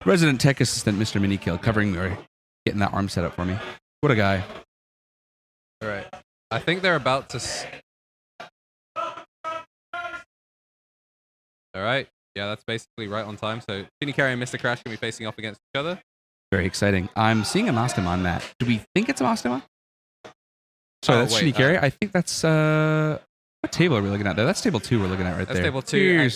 Resident tech assistant, Mr. Minikill, covering or getting that arm set up for me. What a guy. All right. I think they're about to... All right. Yeah, that's basically right on time. So Shinicarry and Mr. Crash can be facing off against each other. Very exciting. I'm seeing a Magnamon, Matt. Do we think it's a Magnamon? Sorry, that's wait, Shinicarry. I think that's... what table are we looking at there? That's table 2 we're looking at right that's there. Table 2.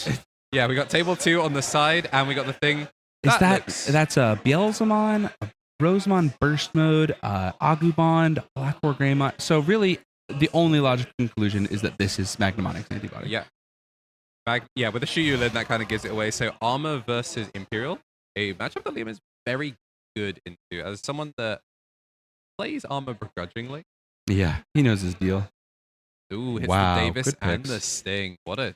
Yeah, we got table 2 on the side, and we got the thing. That's a Beelzemon, a Rosemon Burst Mode, Agumon, Blackboard Greymon. So really, the only logical conclusion is that this is Magnamon X antibody. Yeah. Yeah, with the Shuyulin, that kind of gives it away. So Armour versus Imperial, a matchup that Liam is very good into. As someone that plays Armour begrudgingly. Yeah, he knows his deal. Ooh, hits wow, the Davis good and picks. the Sting. What a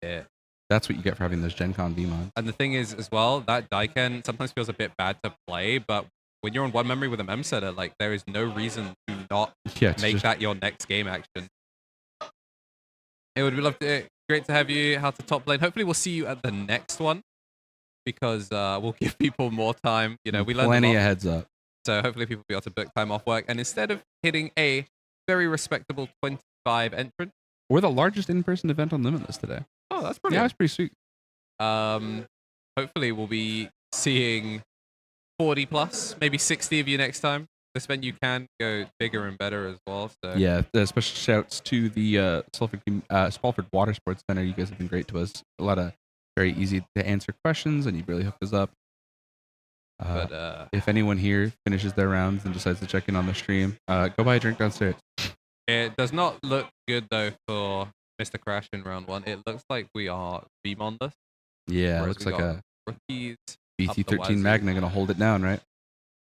hit. That's what you get for having those Gen Con Veemon. And the thing is, as well, that Daiken sometimes feels a bit bad to play, but when you're on one memory with a mem setter, like, there is no reason to not make that your next game action. It would be great to have you how to top lane. Hopefully we'll see you at the next one, because we'll give people more time. You know, we learned plenty of heads up. So hopefully people will be able to book time off work. And instead of hitting a very respectable 25 entrant, we're the largest in-person event on Limitless today. Oh, that's pretty. Yeah, that's pretty sweet. Hopefully we'll be seeing 40 plus, maybe 60 of you next time. This venue can go bigger and better as well. So yeah, special shouts to the Spalford Water Sports Center. You guys have been great to us. A lot of very easy to answer questions, and you really hooked us up. If anyone here finishes their rounds and decides to check in on the stream, go buy a drink downstairs. It does not look good though for Mr. Crash in round 1. It looks like we are Veemonless. Yeah, it looks like a rookies. BT13 Magna gonna hold it down, right?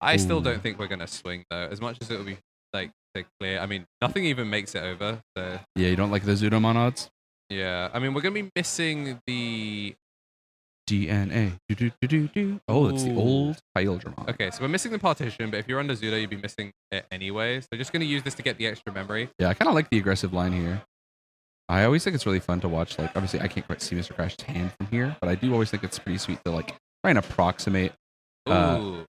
I still don't think we're gonna swing though. As much as it will be like clear. I mean, nothing even makes it over. So yeah, you don't like the Zudomon odds? Yeah, I mean, we're gonna be missing the DNA. Oh, it's the old Imperialdramon. Okay, so we're missing the partition, but if you're under Zudo, you'd be missing it anyway. So just gonna use this to get the extra memory. Yeah, I kind of like the aggressive line here. I always think it's really fun to watch. Like, obviously, I can't quite see Mr. Crash's hand from here, but I do always think it's pretty sweet to like try and approximate. Ooh.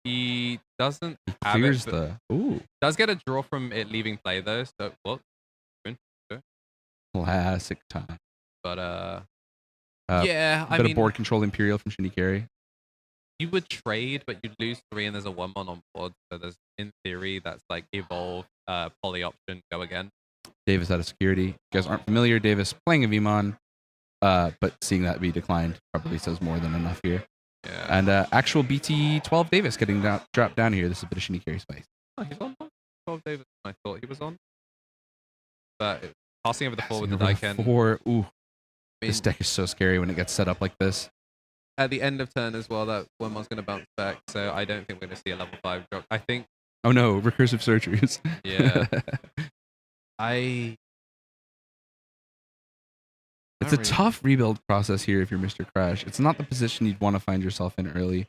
He doesn't have clears it. Does get a draw from it leaving play though. So what? Classic time. But yeah, a bit of board control Imperial from Shinicarry. You would trade, but you'd lose 3, and there's a 1-1 on board. So there's, in theory, that's like evolve, poly option, go again. Davis out of security. If you guys aren't familiar, Davis playing a Veemon, but seeing that be declined probably says more than enough here. Yeah. And actual BT12 Davis getting dropped down here. This is a bit of Shinicarry spice. Oh, he's on 12 Davis. I thought he was on. But passing over the 4 with the Daiken. 4. Ooh. This deck is so scary when it gets set up like this. At the end of turn as well, that 1-1's going to bounce back. So I don't think we're going to see a level 5 drop. I think... Oh no, recursive surgeries. Yeah. It's a tough rebuild process here if you're Mr. Crash. It's not the position you'd want to find yourself in early,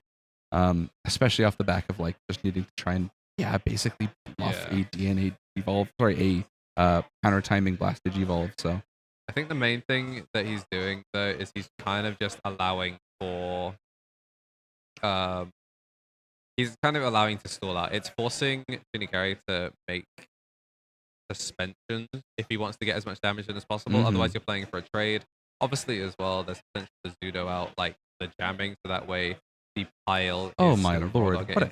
especially off the back of like just needing to try and basically bluff a DNA evolve. Sorry, a counter timing blasted evolve. So I think the main thing that he's doing though is he's kind of just allowing for, he's kind of allowing to stall out. It's forcing Shinicarry to make suspensions if he wants to get as much damage in as possible. Otherwise, you're playing for a trade. Obviously, as well, there's potential to Zudo out like the jamming, so that way the pile. Oh my lord! What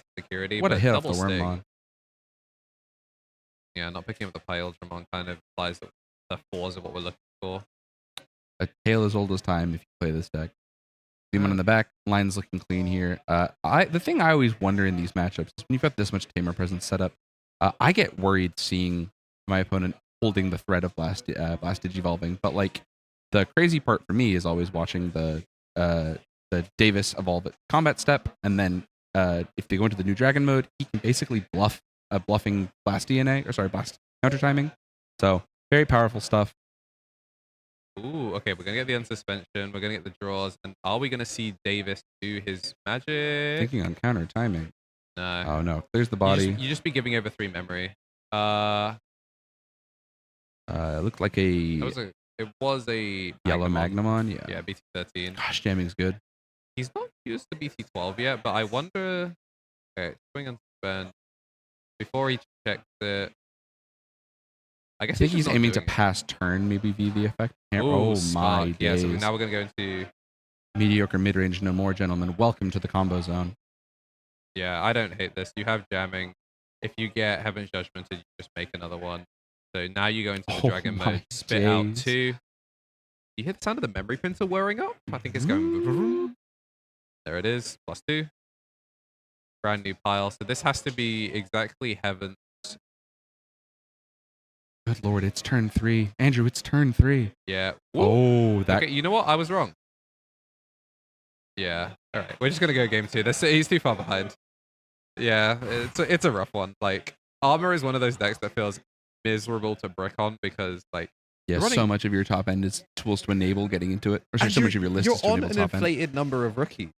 a hit off the Wormmon. Yeah, not picking up the Imperialdramon kind of implies the 4s of what we're looking for. A tale as old as time if you play this deck. Veemon in the back, line's looking clean here. The thing I always wonder in these matchups is when you've got this much Tamer presence set up, I get worried seeing my opponent holding the threat of blasted evolving. But like the crazy part for me is always watching the Davis evolve at combat step, and then if they go into the new dragon mode, he can basically bluffing blast DNA blast counter timing. So very powerful stuff. Ooh, okay, we're gonna get the unsuspension, we're gonna get the draws, and are we gonna see Davis do his magic? Thinking on counter timing. No. Oh no, clears the body. You just be giving over 3 memory. It looked like a... It was a yellow Magnamon, yeah. Yeah, BT13. Gosh, jamming's good. He's not used to BT12 yet, but I wonder. Okay, swing and spend. Before he checks it, I guess I think he's aiming to pass turn, maybe via the effect. Oh my days. Yeah, so now we're gonna go into mediocre mid-range no more, gentlemen. Welcome to the combo zone. Yeah, I don't hate this. You have jamming. If you get Heaven's Judgment, you just make another one. So now you go into the dragon mode, spit out 2. You hear the sound of the memory printer whirring up? I think it's going. There it is, +2. Brand new pile. So this has to be exactly Heaven's. Good lord, it's turn 3. Andrew, it's turn 3. Yeah. Whoa. Oh, that. Okay, you know what? I was wrong. Yeah. All right. We're just going to go game 2. He's too far behind. Yeah, it's a rough one. Like, Armor is one of those decks that feels miserable to brick on because, like, yeah, so much of your top end is tools to enable getting into it. Or so much of your list is to enable top end. You're on an inflated number of rookies.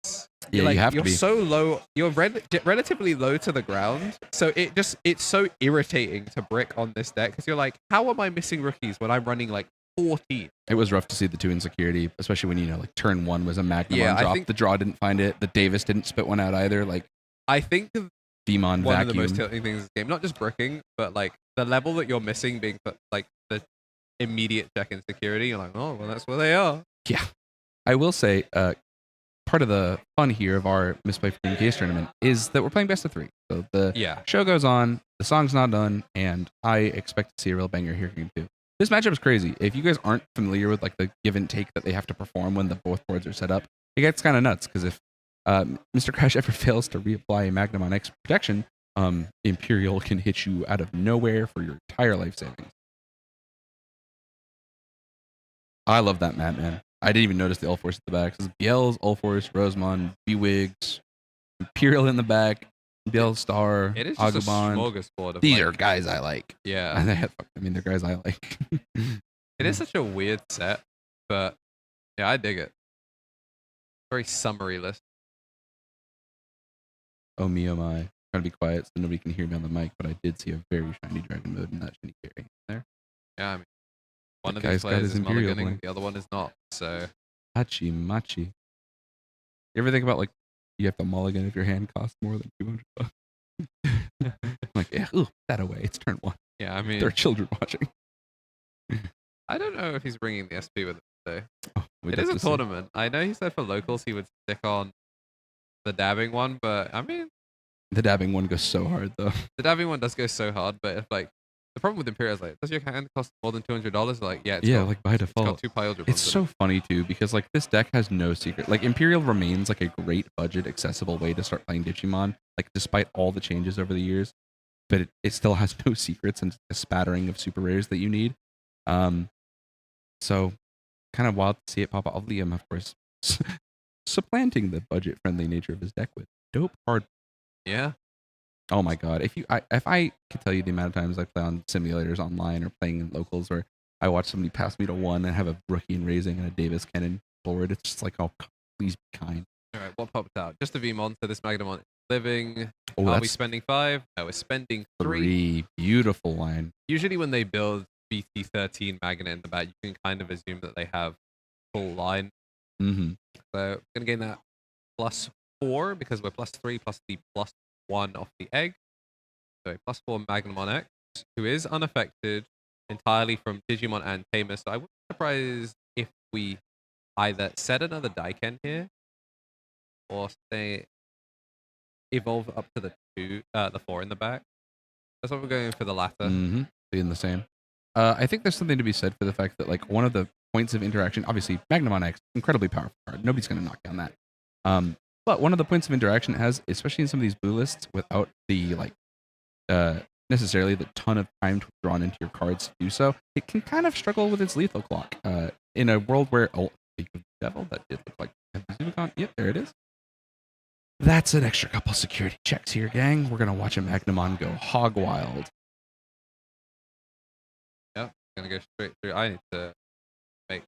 Yeah, you have to be. You're so low. You're relatively low to the ground. So it's so irritating to brick on this deck because you're like, how am I missing rookies when I'm running like 14? It was rough to see the 2 insecurity, especially when, you know, like turn 1 was a Magnamon drop. The draw didn't find it. The Davis didn't spit one out either. Like, I think Veemon one of the most tilting things in this game, not just bricking, but like the level that you're missing being like the immediate check in security. You're like, oh, well, that's where they are. Yeah. I will say, part of the fun here of our Misplay for Case tournament is that we're playing best of 3. So the show goes on, the song's not done, and I expect to see a real banger here game 2. This matchup is crazy. If you guys aren't familiar with like the give and take that they have to perform when the both boards are set up, it gets kind of nuts because if Mr. Crash ever fails to reapply Magnamon X protection, Imperial can hit you out of nowhere for your entire life savings. I love that map, man. I didn't even notice the All-Force at the back. So Biel's, All-Force, Rosemon, B-Wigs, Imperial in the back, Biel Star, it is just Agumon. Smorgasbord. These are guys I like. Yeah. I mean, they're guys I like. It is such a weird set, but yeah, I dig it. Very summary list. Oh me, oh my. Trying to be quiet so nobody can hear me on the mic, but I did see a very shiny dragon mode in that Shinicarry there. Yeah, I mean, one of these players is mulliganing, the other one is not, so. Hachi Machi. You ever think about, like, you have to mulligan if your hand costs more than $200? I'm like, yeah, put that away. It's turn 1. Yeah, I mean. There are children watching. I don't know if he's bringing the SP with him, though. Oh, it is a tournament. I know he said for locals he would stick on the dabbing one, but I mean. The dabbing one goes so hard, though. The dabbing one does go so hard, but if, like, the problem with Imperial is, like, does your hand cost more than $200? Like, yeah, like by default. It's got 2 piles. It's so funny, too, because, like, this deck has no secret. Like, Imperial remains, like, a great budget, accessible way to start playing Digimon, like, despite all the changes over the years. But it still has no secrets and a spattering of super rares that you need. So, kind of wild to see it pop out. Liam, of course, supplanting the budget-friendly nature of his deck with dope hard. Yeah. Oh my god! If I could tell you the amount of times I play on simulators online or playing in locals where I watch somebody pass me to 1 and have a rookie in raising and a Davis cannon forward, it's just like, oh, please be kind. All right, what popped out? Just a Veemon. So this Magnamon is living. Oh, are we spending 5? No, we're spending 3. Beautiful line. Usually when they build BT13 Magnet in the back, you can kind of assume that they have full line. Mm-hmm. So we're gonna gain that +4 because we're +3 plus the +1 off the egg. So a +4 Magnamon X, who is unaffected entirely from Digimon and Tamer. So I wouldn't be surprised if we either set another Daiken here or say evolve up to the 4 in the back. That's what we're going for the latter. Mm-hmm. Being the same. I think there's something to be said for the fact that, like, one of the points of interaction, obviously Magnamon X, incredibly powerful card. Nobody's going to knock down that. But one of the points of interaction it has, especially in some of these blue lists, without the, like, necessarily the ton of time drawn into your cards to do so, it can kind of struggle with its lethal clock. In a world where, speak of the devil, that did look like, yep, there it is. That's an extra couple security checks here, gang. We're going to watch a Magnamon go hog wild. Yep, going to go straight through. I need to make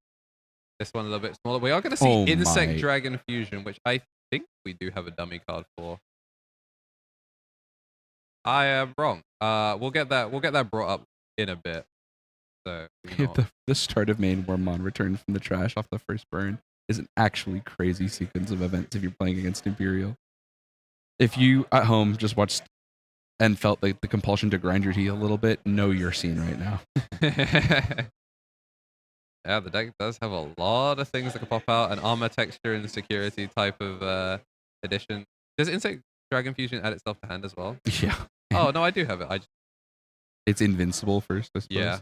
this one a little bit smaller. We are going to see Insect Dragon Fusion, which I think we do have a dummy card for. I am wrong. We'll get that brought up in a bit. So the start of main Wormmon returned from the trash off the first burn. is an actually crazy sequence of events if you're playing against Imperial. If you at home just watched and felt like the compulsion to grind your teeth a little bit, know you're seen right now. Yeah, the deck does have a lot of things that can pop out. An armor texture and security type of addition. Does Insect Dragon Fusion add itself to hand as well? Yeah. Oh, no, I do have it. It's invincible first, I suppose. Yeah.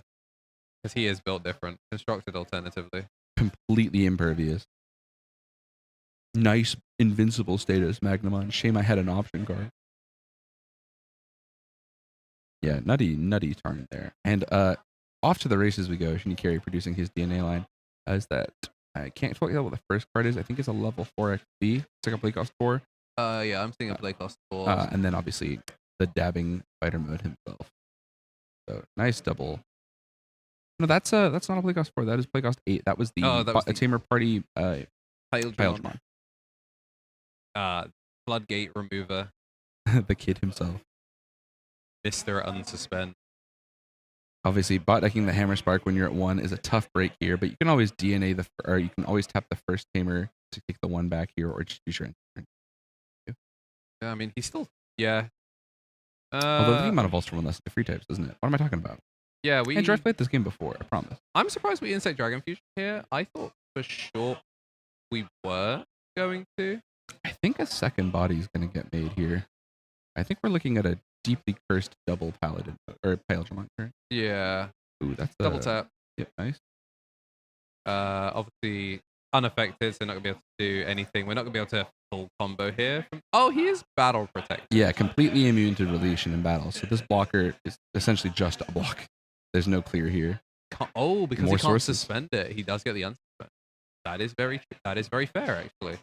Because he is built different. Constructed alternatively. Completely impervious. Nice invincible status, Magnamon. Shame I had an option card. Yeah, nutty turn there. And off to the races we go. Shinicarry producing his DNA line. As that, I can't tell you what the first card is. I think it's a level 4 XP. It's like a play cost 4. Yeah, I'm seeing a play cost 4. And then obviously the dabbing fighter mode himself. So nice double. No, that's not a play cost 4. That is play cost 8. That was the Tamer Party Imperialdramon. Floodgate remover. The kid himself. Mr. Unsuspend. Obviously, bot decking the Hammer Spark when you're at 1 is a tough break here, but you can always DNA or you can always tap the first Tamer to take the 1 back here, or just use your turn. Yeah, I mean, he's still... Yeah. Although the amount of evolves from 1 less to free types, isn't it? What am I talking about? Yeah, we... Andrew, I've played this game before, I promise. I'm surprised we Insect Dragon Fusion here. I thought for sure we were going to. I think a second body is going to get made here. I think we're looking at a deeply cursed double paladin or Imperialdramon turn. Yeah. Ooh, that's double tap. Yep, nice. Obviously unaffected, so not gonna be able to do anything. We're not gonna be able to full combo here. Oh, he is battle protect. Yeah, completely immune to deletion in battle. So this blocker is essentially just a block. There's no clear here. Oh, because More he can't sources. suspend it. He does get the unsuspend. That is very fair, actually.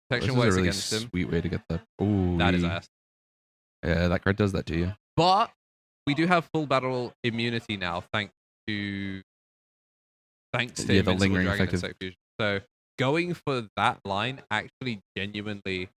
Protection works really against him. Sweet way to get the. Ooh, that is ass. Yeah, that card does that to you. But we do have full battle immunity now, thanks to the lingering effect. So going for that line actually genuinely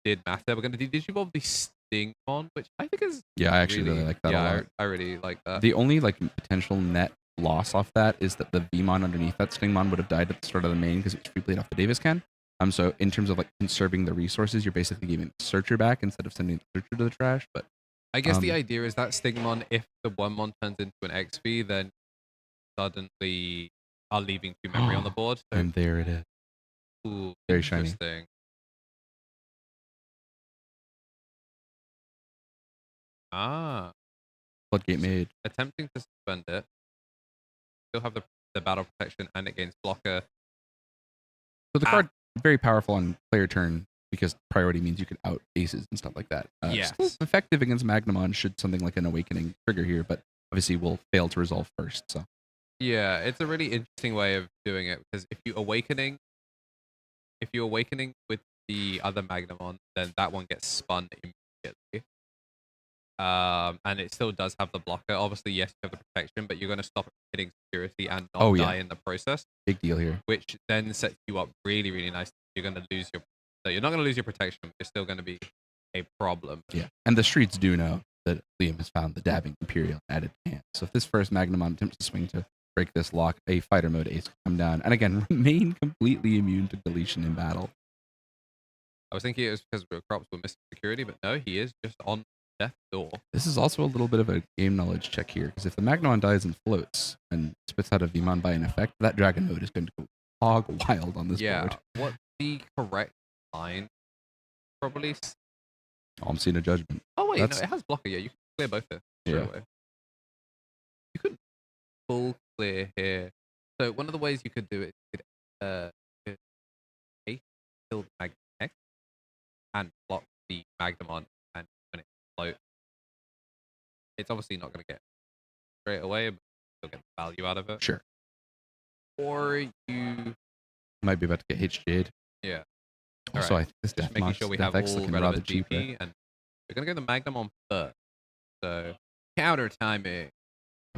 did matter. We're going to Digimon the Stingmon, which I think is I actually really like that a lot. I really like that. The only potential net loss off that is that the Veemon underneath that Stingmon would have died at the start of the main because it's free played off the Davis can. So in terms of conserving the resources, you're basically giving the Searcher back instead of sending the Searcher to the trash. But I guess the idea is that Stingmon, if the 1-mon turns into an XP, then suddenly are leaving 2 memory on the board. So, and there it is. Ooh, very shiny. Floodgate made. Attempting to suspend it. Still have the battle protection and it gains blocker. So the card very powerful on player turn because priority means you can out aces and stuff like that. Yes. Still effective against Magnamon should something like an Awakening trigger here, but obviously will fail to resolve first. So yeah, it's a really interesting way of doing it because if you're awakening with the other Magnamon, then that one gets spun immediately. And it still does have the blocker. Obviously, yes, you have the protection, but you're going to stop hitting security and not die in the process. Big deal here. Which then sets you up really, really nice. You're going to lose you're not going to lose your protection. But you're still going to be a problem. Yeah, and the streets do know that Liam has found the dabbing Imperial added to hand. So if this first Magnamon attempts to swing to break this lock, a fighter mode ace can come down, and again remain completely immune to deletion in battle. I was thinking it was because Crops were missing security, but no, he is just on death's door. This is also a little bit of a game knowledge check here, because if the Magnamon dies and floats and spits out a Veemon by an effect, that Dragon mode is going to go hog wild on this board. What the correct line? Probably. I'm seeing a judgment. Oh wait, no, it has blocker. Yeah, you can clear both here. Away. You could full clear here. So one of the ways you could do it, you could kill the Magnex and block the Magnamon, and when it floats, it's obviously not going to get straight away, but you'll get the value out of it. Sure. Or you might be about to get HJ'd. Yeah. Also, I think this just making sure we have all relevant GP, and we're going to go the Magnamon first. So counter timing.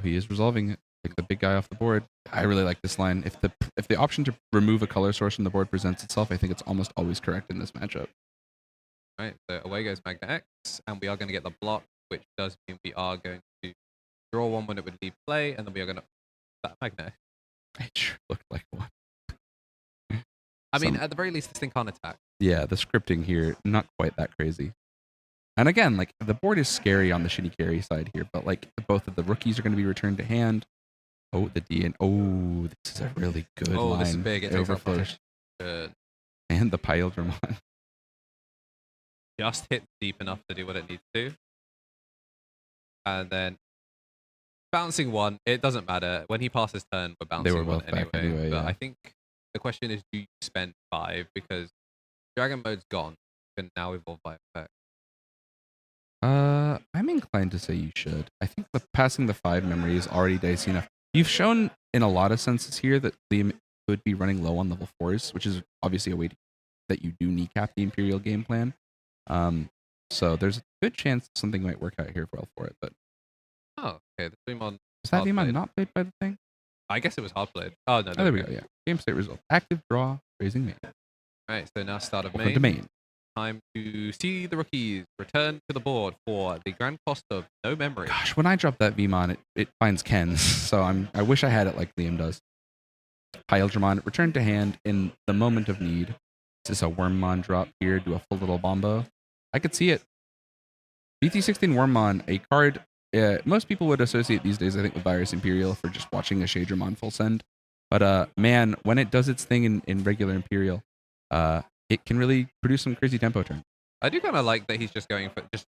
He is resolving it. Take the big guy off the board. I really like this line. If the option to remove a color source from the board presents itself, I think it's almost always correct in this matchup. Right, so away goes Magna X, and we are going to get the block, which does mean we are going to draw one when it would leave play, and then we are going to that Magna X. It sure looked like one. I mean, at the very least, this thing can't attack. Yeah, the scripting here, not quite that crazy. And again, like the board is scary on the Shinicarry side here, but like both of the rookies are going to be returned to hand. Oh, the D and oh, this is a really good line. This is big. It overflows. And the Imperialdramon. Just hit deep enough to do what it needs to. And then bouncing one, it doesn't matter. When he passes turn, we're bouncing they were one both anyway. But yeah. I think the question is, do you spend 5? Because Dragon Mode's gone. You can now evolve by effect. I'm inclined to say you should. I think passing the 5 memory is already dicey enough. You've shown in a lot of senses here that Liam could be running low on level 4s, which is obviously a way that you do kneecap the Imperial game plan. So there's a good chance something might work out here well for it. But okay, the Veemon. Is that Veemon not played by the thing? I guess it was hard played. Oh no, there we go. Yeah, game state result: active draw, raising main. All right, so now start of main. Domain. Time to see the rookies return to the board for the grand cost of no memory. Gosh, when I drop that Veemon, it finds Ken's. So I wish I had it like Liam does. Imperialdramon returned to hand in the moment of need. Is this a Wormmon drop here? Do a full little bombo? I could see it. BT16 Wormmon, a card most people would associate these days, I think, with Virus Imperial for just watching a Shadramon full send. But man, when it does its thing in regular Imperial, it can really produce some crazy tempo turns. I do kind of like that he's just going for just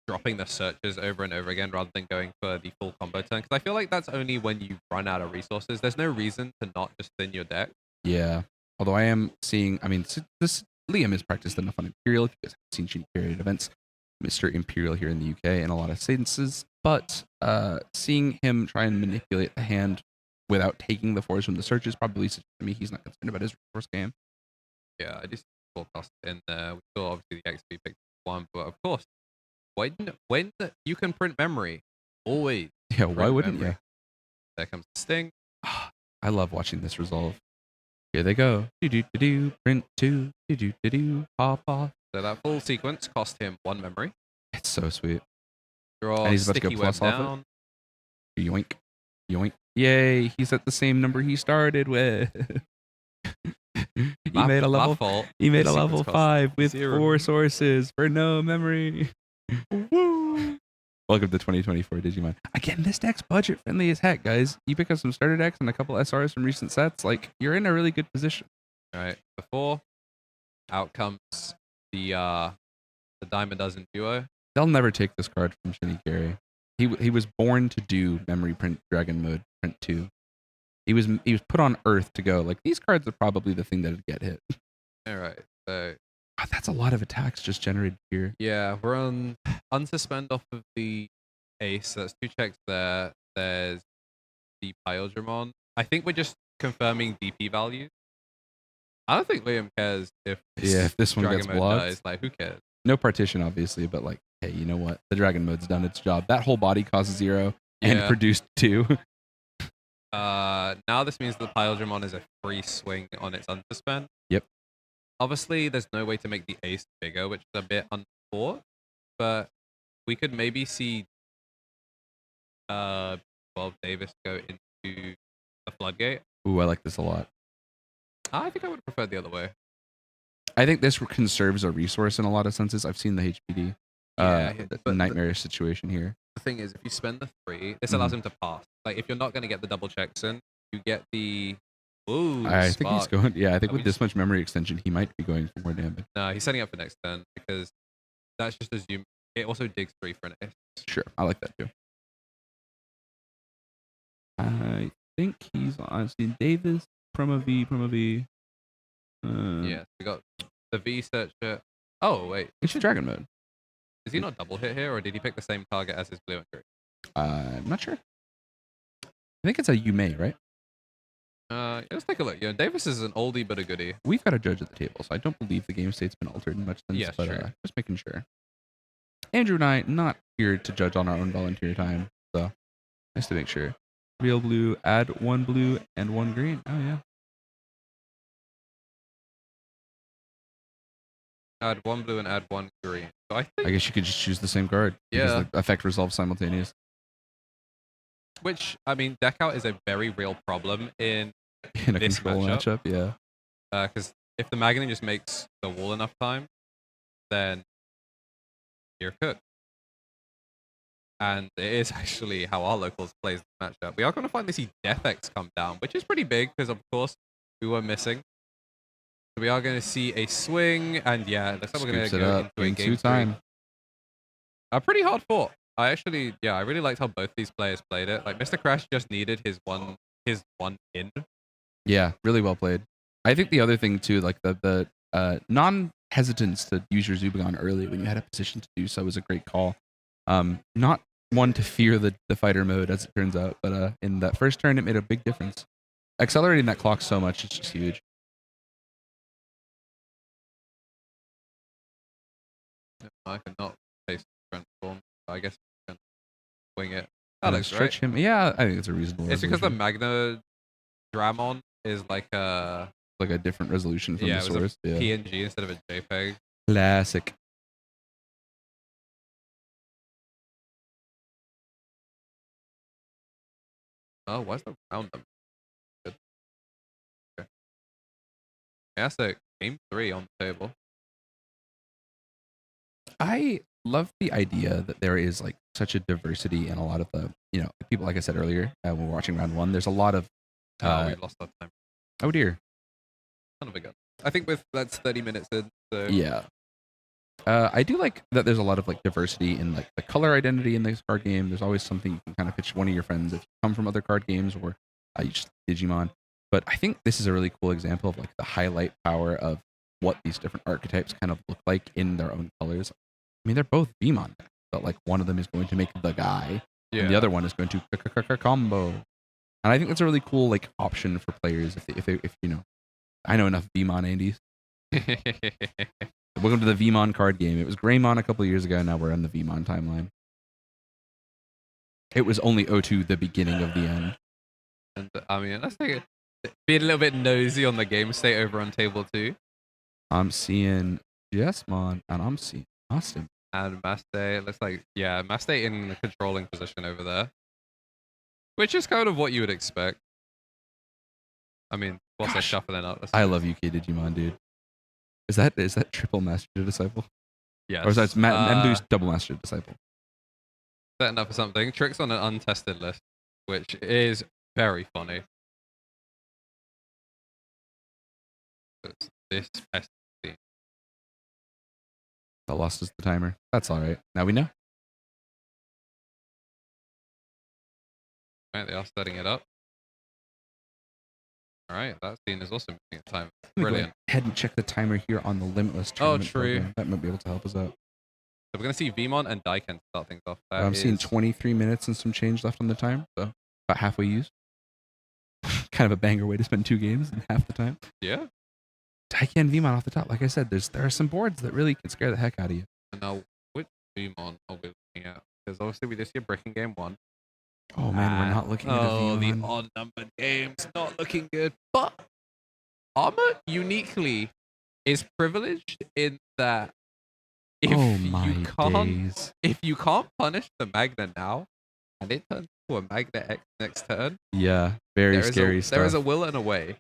dropping the searches over and over again rather than going for the full combo turn. Because I feel like that's only when you run out of resources. There's no reason to not just thin your deck. Yeah. Although I am seeing, I mean, this Liam has practiced enough on Imperial. If you guys have seen Shinicarry at events, Mr. Imperial here in the UK in a lot of senses. But seeing him try and manipulate the hand without taking the force from the searches probably suggests to me he's not concerned about his resource game. Yeah, I do see the forecast in there. We saw obviously the XP picked one, but of course, when you can print memory, always. Yeah, why wouldn't you? There comes the sting. I love watching this resolve. Here they go. Do print 2. Do pop off. So that full sequence cost him 1 memory. It's so sweet. Draw and he's about sticky to go plus web off down. It. Yoink. Yoink. Yay, he's at the same number he started with. He made a level 5 with 4 sources for no memory. Woo! Welcome to 2024 Digimon. Again, this deck's budget friendly as heck, guys. You pick up some starter decks and a couple SRs from recent sets, like you're in a really good position. All right, before out comes the Diamond Dozen duo. They'll never take this card from Shinicarry. He was born to do memory print Dragon Mode print 2. He was put on Earth to go. Like, these cards are probably the thing that'd get hit. All right, so that's a lot of attacks just generated here. Yeah, we're on unsuspend off of the ace. So that's 2 checks there. There's the Imperialdramon. I think we're just confirming DP values. I don't think Liam cares if this one Dragon gets Mode blocked. dies. Like, who cares? No partition, obviously, but like, hey, you know what? The Dragon Mode's done its job. That whole body costs 0 and produced 2. Now this means the Imperialdramon is a free swing on its unsuspend. Yep. Obviously, there's no way to make the ace bigger, which is a bit unfortunate, but we could maybe see Davis go into the floodgate. Ooh, I like this a lot. I think I would prefer the other way. I think this conserves a resource in a lot of senses. I've seen the HPD. The nightmarish situation here. The thing is, if you spend the 3, this allows him to pass. Like, if you're not going to get the double checks in, you get the... Ooh, I think he's going... Yeah, I think with this much memory extension, he might be going for more damage. No, he's setting up for next turn, because that's just assume... It also digs 3 for an ace. Sure, I like that too. I think he's honestly Davis, Promo V. Yeah, we got the V searcher. Oh, wait. It's Dragon Mode. Is he not double hit here, or did he pick the same target as his blue and green? I'm not sure. I think it's a Yume, right? Let's take a look. Yeah, Davis is an oldie but a goodie. We've got a judge at the table, so I don't believe the game state's been altered much since. Yeah, but sure. Just making sure. Andrew and I not here to judge on our own volunteer time, so nice to make sure. Real blue, add 1 blue and 1 green. Oh yeah. Add 1 blue and add 1 green. So I guess you could just choose the same card. Yeah. Because the effect resolves simultaneous. Which, I mean, deck out is a very real problem in a this control matchup. Yeah. Because if the Magnamon just makes the wall enough time, then you're cooked. And it is actually how our locals plays the matchup. We are going to finally see DeathX come down, which is pretty big because, of course, we were missing. So we are going to see a swing, and yeah, looks like we're going to go into a game time. Pretty hard fought. I really liked how both these players played it. Like Mr. Crash just needed his one in. Yeah, really well played. I think the other thing too, like the non-hesitance to use your Zubagon early when you had a position to do so was a great call. Not one to fear the fighter mode, as it turns out, but in that first turn, it made a big difference. Accelerating that clock so much is just huge. I cannot face transform. I guess I can wing it. That looks stretch right. Him. Yeah, I think it's a reasonable. It's because the Magnadramon is like a different resolution from the source. Yeah, PNG instead of a JPEG. Classic. Oh, why's the round number? Good. Okay. Yeah, so game 3 on the table. I love the idea that there is like such a diversity in a lot of the, people, like I said earlier, when we're watching round 1, there's a lot of... we lost that time. Oh dear. Son of a gun. I think that's 30 minutes in, so... Yeah. I do like that there's a lot of like diversity in like the color identity in this card game. There's always something you can kind of pitch one of your friends if you come from other card games or you just Digimon. But I think this is a really cool example of like the highlight power of what these different archetypes kind of look like in their own colors. I mean, they're both Veemon, but like one of them is going to make the guy, and the other one is going to combo. And I think that's a really cool like option for players if I know enough Veemon Andes. Welcome to the Veemon card game. It was Greymon a couple of years ago. Now we're on the Veemon timeline. It was only 02 the beginning of the end. And I mean, let's take being a little bit nosy on the game state over on table 2. I'm seeing Jesmon and I'm seeing Austin. And Mastay, it looks like, Mastay in the controlling position over there. Which is kind of what you would expect. I mean, what's that shuffling up? I love UK Digimon, dude. Is that triple Master Disciple? Yes. Or is that Mdu's double Master Disciple? Setting up for something. Tricks on an untested list, which is very funny. It's this pest team. That lost us the timer. That's all right. Now we know. All right, they are setting it up. All right, that scene is also moving at time. Brilliant. Go ahead and check the timer here on the Limitless tournament. Oh, true. Program. That might be able to help us out. So we're going to see Veemon and Daiken start things off. I'm seeing 23 minutes and some change left on the time, so about halfway used. Kind of a banger way to spend 2 games in half the time. Yeah. Daiken Veemon off the top. Like I said, there are some boards that really can scare the heck out of you. And now, which Veemon are we looking at? Because obviously we just see a Breaking Game 1. Oh man, we're not looking at a Veemon. The odd numbered games not looking good. But Armour uniquely is privileged in that if you can't punish the Magna now, and it turns to a Magna X next turn. Yeah, very scary stuff. There is a will and a way.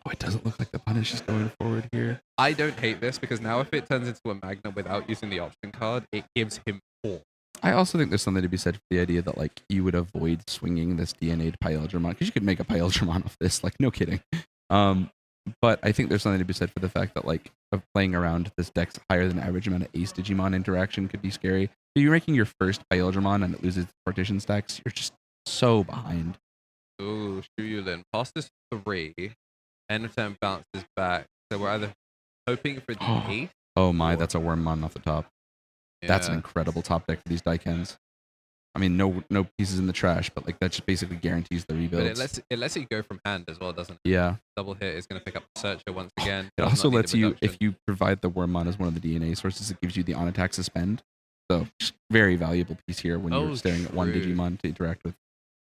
Oh, it doesn't look like the punish is going forward here. I don't hate this because now if it turns into a Magna without using the option card, it gives him 4. I also think there's something to be said for the idea that like you would avoid swinging this DNA'd Imperialdramon because you could make a Imperialdramon off this, like no kidding. But I think there's something to be said for the fact that like of playing around this deck's higher than average amount of Ace Digimon interaction could be scary. If you're making your first Imperialdramon and it loses partition stacks, you're just so behind. Ooh, Shuyulin passes 3. End of turn bounces back. So we're either hoping for the 8th. Oh my, that's a Wormmon off the top. Yeah. That's an incredible top deck for these Daikens. I mean, no pieces in the trash, but like that just basically guarantees the rebuilds. But it lets you go from hand as well, doesn't it? Yeah. Double hit is going to pick up the Searcher once again. It also lets you, if you provide the Wormmon as one of the DNA sources, it gives you the on-attack suspend. So just very valuable piece here when you're staring at one Digimon to interact with.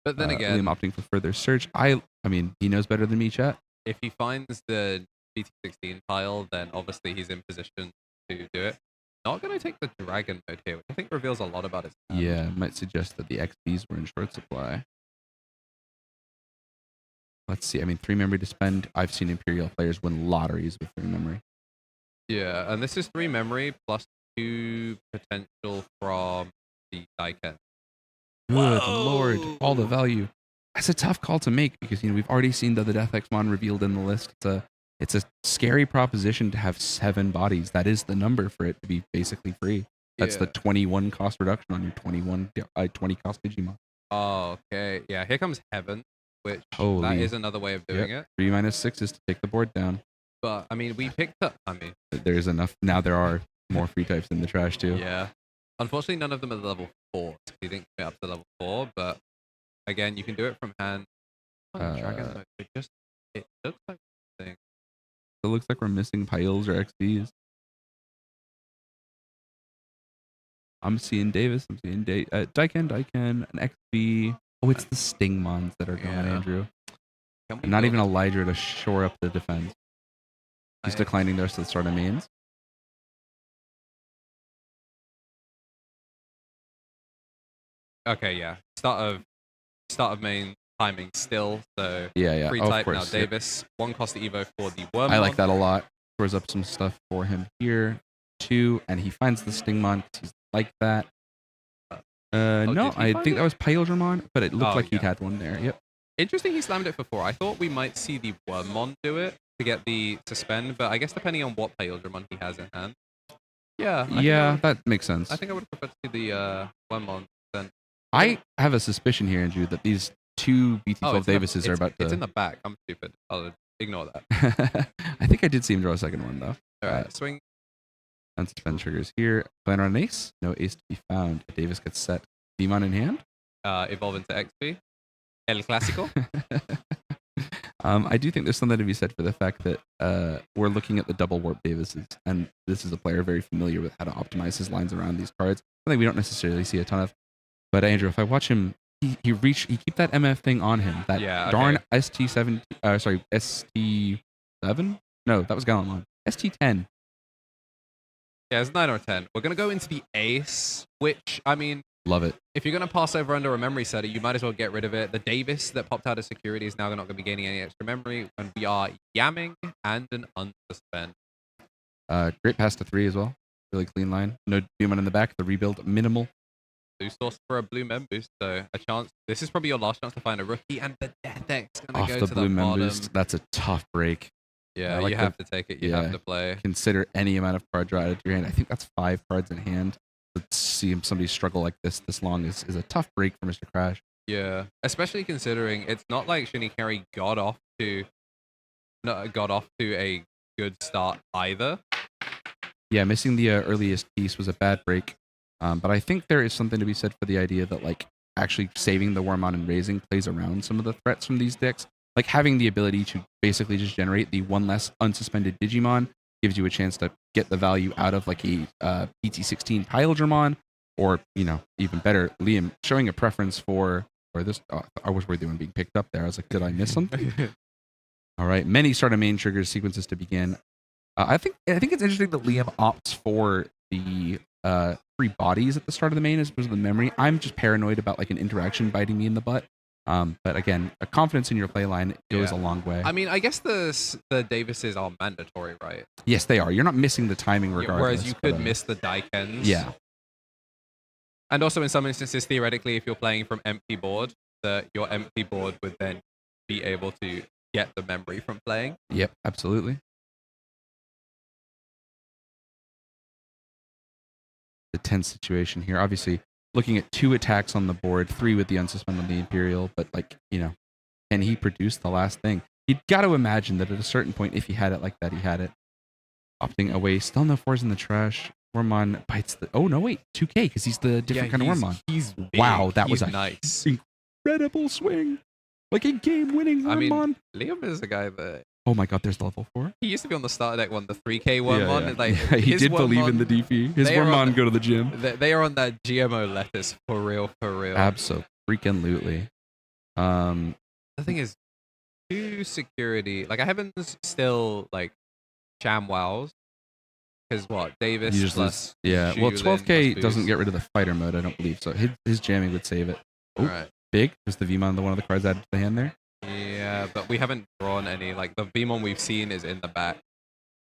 But then again, Liam opting for further search. I mean, he knows better than me, chat. If he finds the GT16 pile, then obviously he's in position to do it. Not going to take the dragon mode here, which I think reveals a lot about his plan. Yeah, might suggest that the XPs were in short supply. Let's see. I mean, 3 memory to spend. I've seen Imperial players win lotteries with 3 memory. Yeah, and this is 3 memory plus 2 potential from the Daiken. Good Lord, all the value. That's a tough call to make because we've already seen the DeathXmon revealed in the list. It's a scary proposition to have 7 bodies. That is the number for it to be basically free. That's the 21 cost reduction on your 20 cost Digimon. Oh, okay. Yeah, here comes Heaven, which that is another way of doing it. 3 minus 6 is to take the board down. But, I mean, we picked up... There's enough. Now there are more free types in the trash, too. Yeah. Unfortunately, none of them are level 4. So you didn't get up to level 4, but again, you can do it from hand. Dragon mode. It looks like thing. It looks like we're missing Piles or XPs. I'm seeing Davis. I'm seeing Daiken, an XP. Oh, it's the Stingmons that are gone, Andrew. And not even Elijah to shore up the defense. He's declining the rest of the start of mains. Okay, yeah. Start of main timing still. So yeah. Free type now. Davis. 1 cost the Evo for the Wormmon. I like that a lot. Throws up some stuff for him here. 2, and he finds the Stingmon because he's like that. No, I think that was Imperialdramon, but it looked like he'd had one there. Yep. Interesting he slammed it for 4. I thought we might see the Wormmon do it to get the suspend, but I guess depending on what Imperialdramon he has in hand. Yeah. That makes sense. I think I would prefer to see the Wormmon then. I have a suspicion here, Andrew, that these 2 BT12 Davises are about to... It's in the back. I'm stupid. I'll ignore that. I think I did see him draw a second one, though. All right, swing. Unsuspend triggers here. Plan on an ace. No ace to be found. Davis gets set. Veemon in hand. Evolve into XP. El Clásico. I do think there's something to be said for the fact that we're looking at the double warp Davises, and this is a player very familiar with how to optimize his lines around these cards. Something we don't necessarily see a ton of. But Andrew, if I watch him, he keep that MF thing on him. That darn ST7. Sorry, ST7. No, that was Gallimon. ST10. Yeah, it's 9 or 10. We're gonna go into the ace, which I mean, love it. If you're gonna pass over under a memory setter, you might as well get rid of it. The Davis that popped out of security is now not gonna be gaining any extra memory, and we are yamming and an unsuspend. Great pass to 3 as well. Really clean line. No Veemon in the back. The rebuild minimal. Blue source for a blue mem boost, so a chance. This is probably your last chance to find a rookie, and the Death X gonna go to the blue mem boost. That's a tough break. Yeah, you have to take it. You have to play. Consider any amount of card draw out of your hand. I think that's 5 cards in hand. To see somebody struggle like this long is a tough break for Mr. Crash. Yeah, especially considering it's not like Shinicarry got off to a good start either. Yeah, missing the earliest piece was a bad break. But I think there is something to be said for the idea that like actually saving the Wormmon and raising plays around some of the threats from these decks. Like having the ability to basically just generate the 1 less unsuspended Digimon gives you a chance to get the value out of like a PT16 Imperialdramon, or even better, Liam showing a preference for this. I was worried they were being picked up there. I was like, did I miss something? All right, many start of main triggers sequences to begin. I think it's interesting that Liam opts for the 3 bodies at the start of the main as opposed to the memory. I'm just paranoid about like an interaction biting me in the butt. But again, a confidence in your play line goes a long way. I mean, I guess the Davises are mandatory, right? Yes, they are. You're not missing the timing regardless. Whereas you could miss the Daikens. Yeah. And also in some instances, theoretically, if you're playing from empty board, your empty board would then be able to get the memory from playing. Yep, absolutely. The tense situation here. Obviously, looking at 2 attacks on the board, 3 with the unsuspended on the Imperial, but can he produce the last thing? You'd got to imagine that at a certain point, if he had it like that, he had it. Opting away, still no 4s in the trash. Wormmon bites the... Oh, no, wait, 2K, because he's the different kind of Wormmon. He's big. Wow, that was a nice, incredible swing. Like a game-winning Wormmon. I mean, Liam is a guy that... Oh my god, there's level 4. He used to be on the starter deck the 3K Wormmon. Yeah. Like, he did believe in the DP. His Wormmon go to the gym. They are on that GMO lettuce for real. Absolutely. The thing is, 2 security. Like, I haven't still like ShamWows. Because what? Davis plus... Yeah, well, 12K doesn't get rid of the fighter mode, I don't believe. So his jamming would save it. Oh, right. Big. Was the Veemon one of the cards added to the hand there? Yeah. Yeah, but we haven't drawn any. Like, the Veemon we've seen is in the back.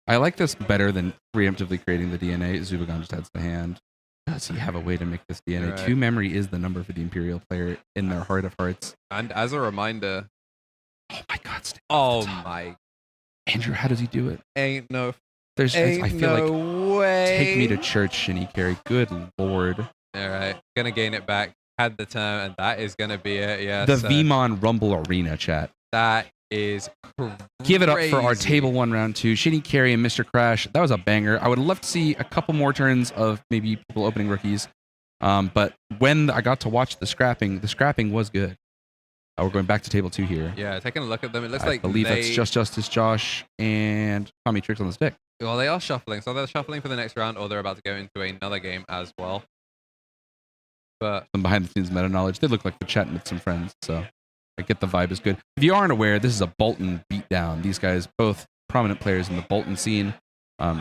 I like this better than preemptively creating the DNA. Zubagon just adds the hand. Does he have a way to make this DNA? Right. 2 memory is the number for the Imperial player in their heart of hearts. And as a reminder... Oh my god. Oh my... Andrew, how does he do it? Ain't no... I feel no way. Take me to church, Shinicarry. Good lord. All right. Gonna gain it back. Had the turn, and that is gonna be it. Yeah. The Veemon Rumble Arena, chat. That is crazy. Give it up for our Table 1 Round 2. Shinicarry and Mr. Crash. That was a banger. I would love to see a couple more turns of maybe people opening rookies. But when I got to watch the scrapping was good. We're going back to Table 2 here. Yeah, taking a look at them. It looks I like believe that's Just Justice Josh and Tommy Tricks on the stick. Well, they are shuffling. So they're shuffling for the next round, or they're about to go into another game as well. But some behind the scenes meta knowledge. They look like they're chatting with some friends, so I get the vibe is good. If you aren't aware, this is a Bolton beatdown. These guys, both prominent players in the Bolton scene.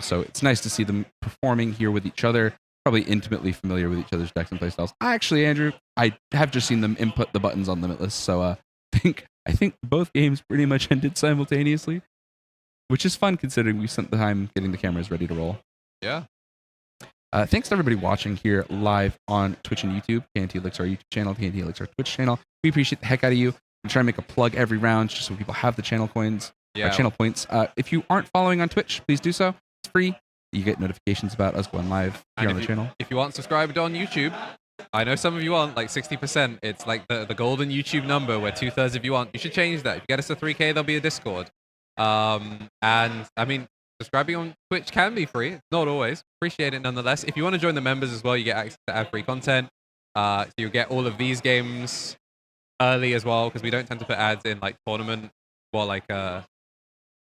So it's nice to see them performing here with each other, probably intimately familiar with each other's decks and playstyles. Actually, Andrew, I have just seen them input the buttons on Limitless, so I think both games pretty much ended simultaneously, which is fun considering we spent the time getting the cameras ready to roll. Yeah. Thanks to everybody watching here live on Twitch and YouTube, KnTElixar YouTube channel, KnTElixar Twitch channel. We appreciate the heck out of you. We try and make a plug every round just so people have the channel coins, channel points. If you aren't following on Twitch, please do so. It's free. You get notifications about us going live here on the channel. If you aren't subscribed on YouTube, I know some of you aren't, like 60%. It's like the golden YouTube number where 2/3 of you aren't. You should change that. If you get us to 3K, there'll be a Discord. And I mean, subscribing on Twitch can be free. Not always. Appreciate it nonetheless. If you want to join the members as well, you get access to ad-free content. So you'll get all of these games early as well, because we don't tend to put ads in like tournament or like an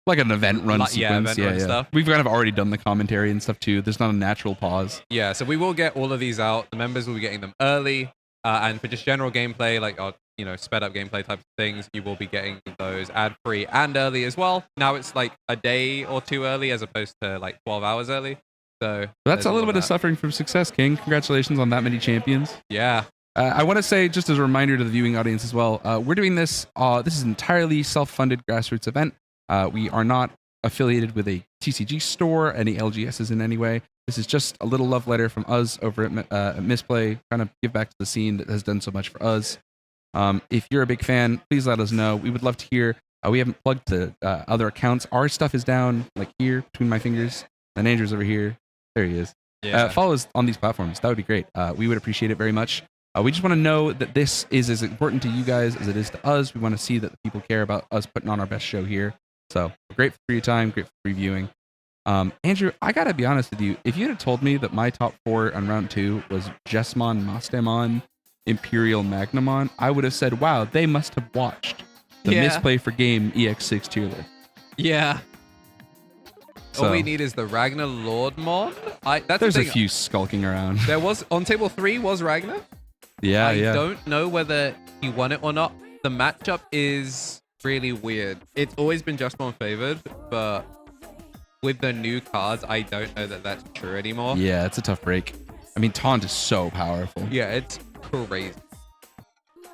event run sequence. Yeah, stuff. We've kind of already done the commentary and stuff too. There's not a natural pause. Yeah, so we will get all of these out. The members will be getting them early. And for just general gameplay, like our sped up gameplay type of things, you will be getting those ad-free and early as well. Now it's like a day or two early as opposed to like 12 hours early. So that's a little bit of suffering from success, King. Congratulations on that many champions. Yeah. I want to say, just as a reminder to the viewing audience as well, we're doing this. This is an entirely self-funded grassroots event. We are not affiliated with a TCG store, any LGSs in any way. This is just a little love letter from us over at Misplay, trying to give back to the scene that has done so much for us. If you're a big fan, please let us know. We would love to hear. We haven't plugged the other accounts. Our stuff is down like here between my fingers. And Andrew's over here. There he is. Yeah. Follow us on these platforms. That would be great. We would appreciate it very much. We just want to know that this is as important to you guys as it is to us. We want to see that the people care about us putting on our best show here. So grateful for your time, grateful for reviewing. Andrew, I gotta be honest with you. If you had told me that my top 4 on round 2 was Jesmon, Magnamon, Imperial Magnamon, I would have said, wow, they must have watched the Misplay for Game EX6 tier list. Yeah. So, all we need is the Ragnar Lordmon. There's a few skulking around. There was, on table 3 was Ragnar. I don't know whether he won it or not. The matchup is really weird. It's always been Jesmon favored, but with the new cards, I don't know that that's true anymore. Yeah, it's a tough break. I mean, Taunt is so powerful. Yeah, it's crazy.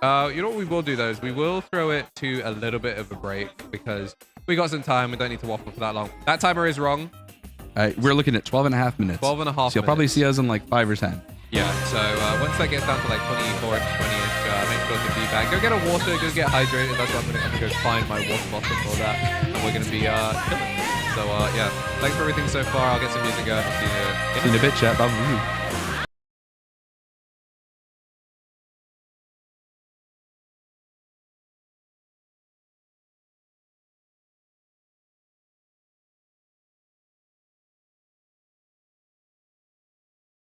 You know what we will do though is we will throw it to a little bit of a break because we got some time. We don't need to waffle for that long. That timer is wrong. We're looking at 12.5 minutes. 12.5 minutes. So you'll probably see us in like 5 or 10. Yeah, so once that gets down to like 24 to 20-ish, make sure to be back. Go get a water, go get hydrated. That's what I'm going to go find my water bottle for that. And we're going to be chilling. So yeah, thanks for everything so far. I'll get some music going. See you in a bit, chat. Bye.